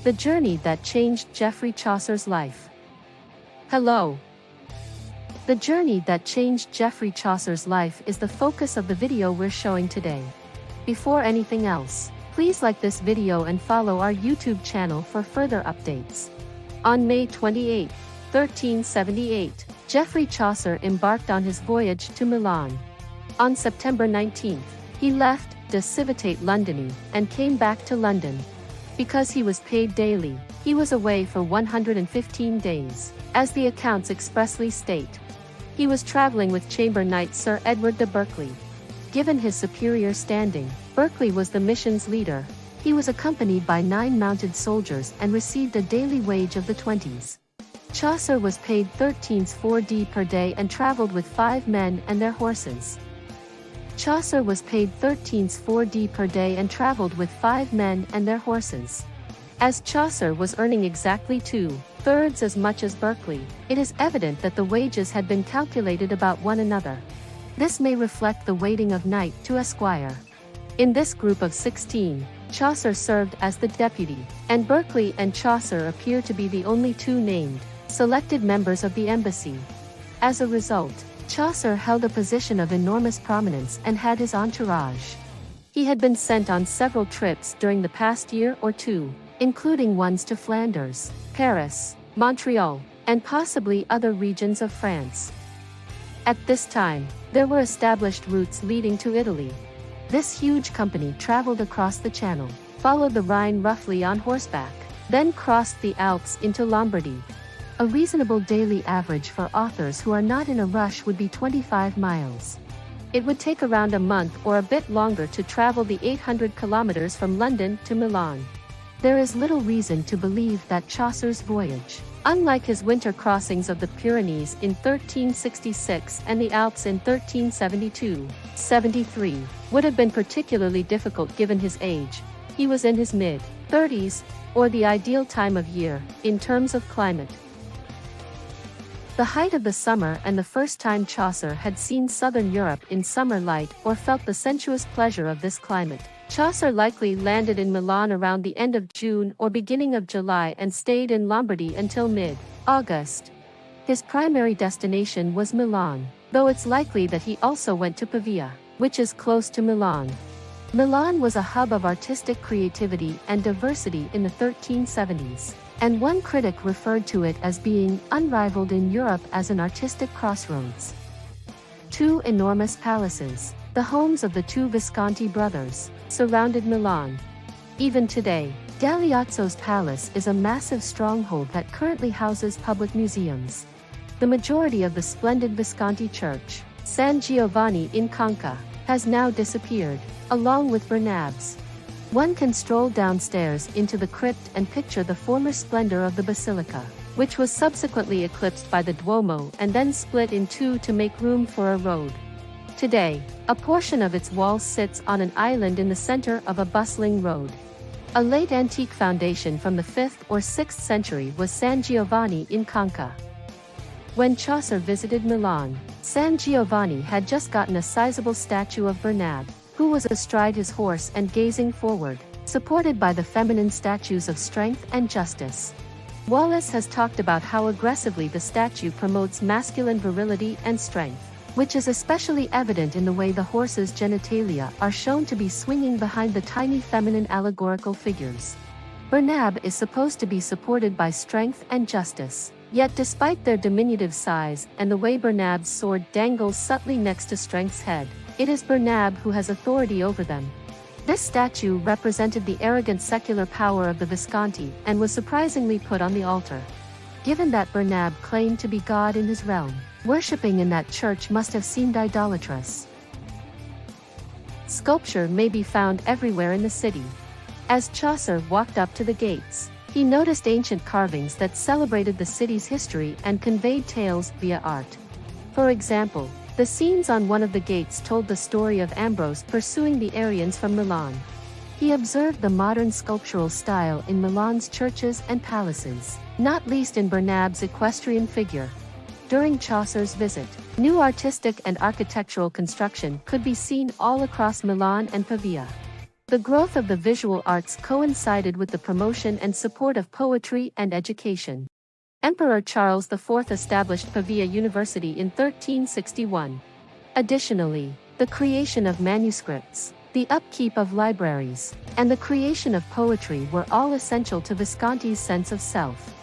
The journey that changed Geoffrey Chaucer's life. Hello. The journey that changed Geoffrey Chaucer's life is the focus of the video we're showing today. Before anything else, please like this video and follow our YouTube channel for further updates. On May 28, 1378, Geoffrey Chaucer embarked on his voyage to Milan. On September 19, he left de Civitate Londini and came back to London. Because he was paid daily, he was away for 115 days, as the accounts expressly state. He was traveling with Chamber Knight Sir Edward de Berkeley. Given his superior standing, Berkeley was the mission's leader. He was accompanied by 9 mounted soldiers and received a daily wage of the 20s. Chaucer was paid 13s per day and traveled with 5 men and their horses. Chaucer was paid 13s per day and traveled with 5 men and their horses. As Chaucer was earning exactly 2/3 as much as Berkeley, it is evident that the wages had been calculated about one another. This may reflect the weighting of knight to esquire. In this group of 16, Chaucer served as the deputy, and Berkeley and Chaucer appear to be the only 2 named, selected members of the embassy. As a result, Chaucer held a position of enormous prominence and had his entourage. He had been sent on several trips during the past year or 2, including ones to Flanders, Paris, Montreal, and possibly other regions of France. At this time, there were established routes leading to Italy. This huge company traveled across the Channel, followed the Rhine roughly on horseback, then crossed the Alps into Lombardy. A reasonable daily average for authors who are not in a rush would be 25 miles. It would take around a month or a bit longer to travel the 800 kilometers from London to Milan. There is little reason to believe that Chaucer's voyage, unlike his winter crossings of the Pyrenees in 1366 and the Alps in 1372-73, would have been particularly difficult given his age. He was in his mid-30s, or the ideal time of year, in terms of climate. The height of the summer and the first time Chaucer had seen southern Europe in summer light or felt the sensuous pleasure of this climate. Chaucer likely landed in Milan around the end of June or beginning of July and stayed in Lombardy until mid-August. His primary destination was Milan, though it's likely that he also went to Pavia, which is close to Milan. Milan was a hub of artistic creativity and diversity in the 1370s. And one critic referred to it as being unrivaled in Europe as an artistic crossroads. 2 enormous palaces, the homes of the 2 Visconti brothers, surrounded Milan. Even today, Galeazzo's palace is a massive stronghold that currently houses public museums. The majority of the splendid Visconti church, San Giovanni in Conca, has now disappeared, along with Bernabé's. One can stroll downstairs into the crypt and picture the former splendor of the basilica, which was subsequently eclipsed by the Duomo and then split in 2 to make room for a road. Today, a portion of its walls sits on an island in the center of a bustling road. A late antique foundation from the 5th or 6th century was San Giovanni in Conca. When Chaucer visited Milan, San Giovanni had just gotten a sizable statue of Bernabé, who was astride his horse and gazing forward, supported by the feminine statues of strength and justice. Wallace has talked about how aggressively the statue promotes masculine virility and strength, which is especially evident in the way the horse's genitalia are shown to be swinging behind the tiny feminine allegorical figures. Bernabé is supposed to be supported by strength and justice, yet despite their diminutive size and the way Bernabé's sword dangles subtly next to strength's head, it is Bernabé who has authority over them. This statue represented the arrogant secular power of the Visconti and was surprisingly put on the altar. Given that Bernabé claimed to be God in his realm, worshipping in that church must have seemed idolatrous. Sculpture may be found everywhere in the city. As Chaucer walked up to the gates, he noticed ancient carvings that celebrated the city's history and conveyed tales via art. For example, the scenes on one of the gates told the story of Ambrose pursuing the Arians from Milan. He observed the modern sculptural style in Milan's churches and palaces, not least in Bernabé's equestrian figure. During Chaucer's visit, new artistic and architectural construction could be seen all across Milan and Pavia. The growth of the visual arts coincided with the promotion and support of poetry and education. Emperor Charles IV established Pavia University in 1361. Additionally, the creation of manuscripts, the upkeep of libraries, and the creation of poetry were all essential to Visconti's sense of self.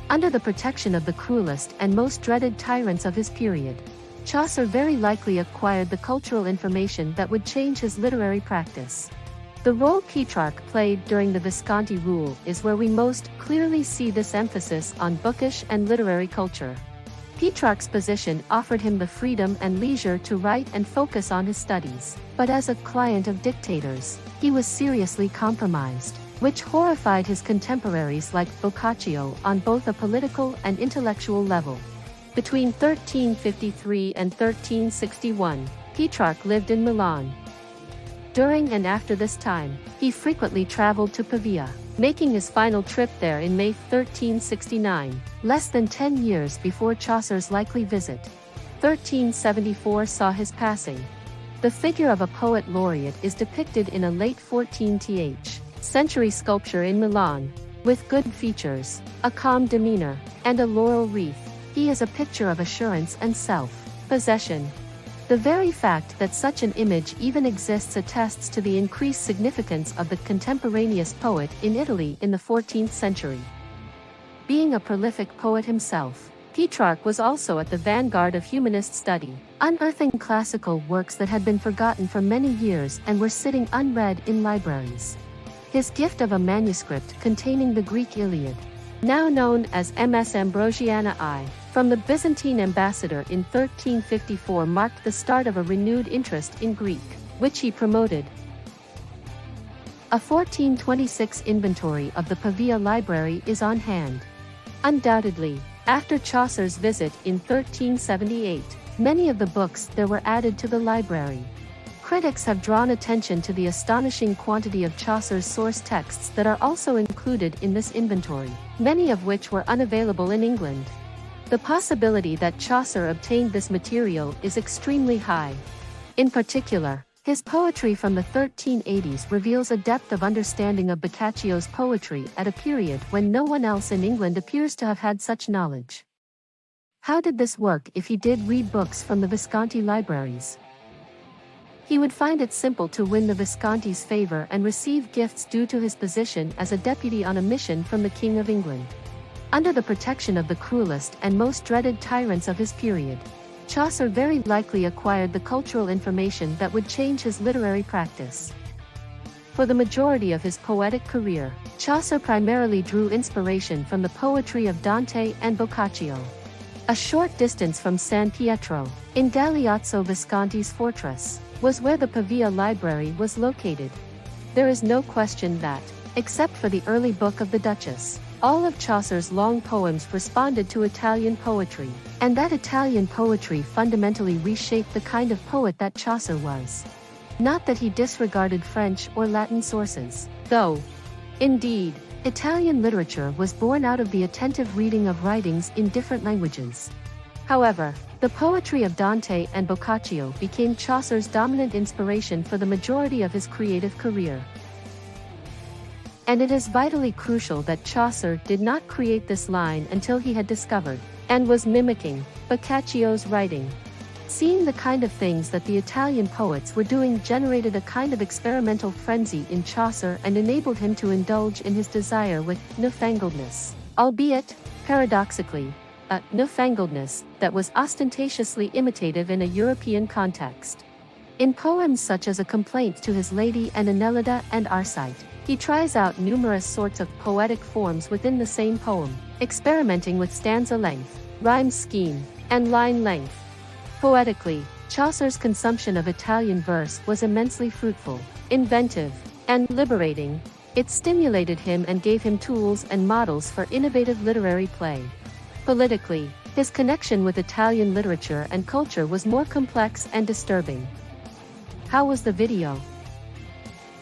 Under the protection of the cruelest and most dreaded tyrants of his period, Chaucer very likely acquired the cultural information that would change his literary practice. The role Petrarch played during the Visconti rule is where we most clearly see this emphasis on bookish and literary culture. Petrarch's position offered him the freedom and leisure to write and focus on his studies, but as a client of dictators, he was seriously compromised, which horrified his contemporaries like Boccaccio on both a political and intellectual level. Between 1353 and 1361, Petrarch lived in Milan. During and after this time, he frequently traveled to Pavia, making his final trip there in May 1369, less than 10 years before Chaucer's likely visit. 1374 saw his passing. The figure of a poet laureate is depicted in a late 14th century sculpture in Milan, with good features, a calm demeanor, and a laurel wreath. He is a picture of assurance and self-possession. The very fact that such an image even exists attests to the increased significance of the contemporaneous poet in Italy in the 14th century. Being a prolific poet himself, Petrarch was also at the vanguard of humanist study, unearthing classical works that had been forgotten for many years and were sitting unread in libraries. His gift of a manuscript containing the Greek Iliad, now known as Ms. Ambrosiana I, from the Byzantine ambassador in 1354 marked the start of a renewed interest in Greek, which he promoted. A 1426 inventory of the Pavia Library is on hand. Undoubtedly, after Chaucer's visit in 1378, many of the books there were added to the library. Critics have drawn attention to the astonishing quantity of Chaucer's source texts that are also included in this inventory, many of which were unavailable in England. The possibility that Chaucer obtained this material is extremely high. In particular, his poetry from the 1380s reveals a depth of understanding of Boccaccio's poetry at a period when no one else in England appears to have had such knowledge. How did this work if he did read books from the Visconti libraries? He would find it simple to win the Visconti's favor and receive gifts due to his position as a deputy on a mission from the King of England. Under the protection of the cruelest and most dreaded tyrants of his period, Chaucer very likely acquired the cultural information that would change his literary practice. For the majority of his poetic career, Chaucer primarily drew inspiration from the poetry of Dante and Boccaccio. A short distance from San Pietro, in Galeazzo Visconti's fortress, was where the Pavia Library was located. There is no question that, except for the early book of the Duchess, all of Chaucer's long poems responded to Italian poetry, and that Italian poetry fundamentally reshaped the kind of poet that Chaucer was. Not that he disregarded French or Latin sources, though. Indeed, Italian literature was born out of the attentive reading of writings in different languages. However, the poetry of Dante and Boccaccio became Chaucer's dominant inspiration for the majority of his creative career. And it is vitally crucial that Chaucer did not create this line until he had discovered, and was mimicking, Boccaccio's writing. Seeing the kind of things that the Italian poets were doing generated a kind of experimental frenzy in Chaucer and enabled him to indulge in his desire with newfangledness, albeit, paradoxically, a newfangledness that was ostentatiously imitative in a European context. In poems such as A Complaint to His Lady and Enelida and Arcite, he tries out numerous sorts of poetic forms within the same poem, experimenting with stanza length, rhyme scheme, and line length. Poetically, Chaucer's consumption of Italian verse was immensely fruitful, inventive, and liberating. It stimulated him and gave him tools and models for innovative literary play. Politically, his connection with Italian literature and culture was more complex and disturbing. How was the video?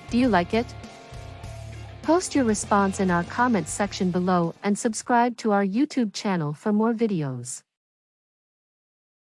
Do you like it? Post your response in our comments section below and subscribe to our YouTube channel for more videos.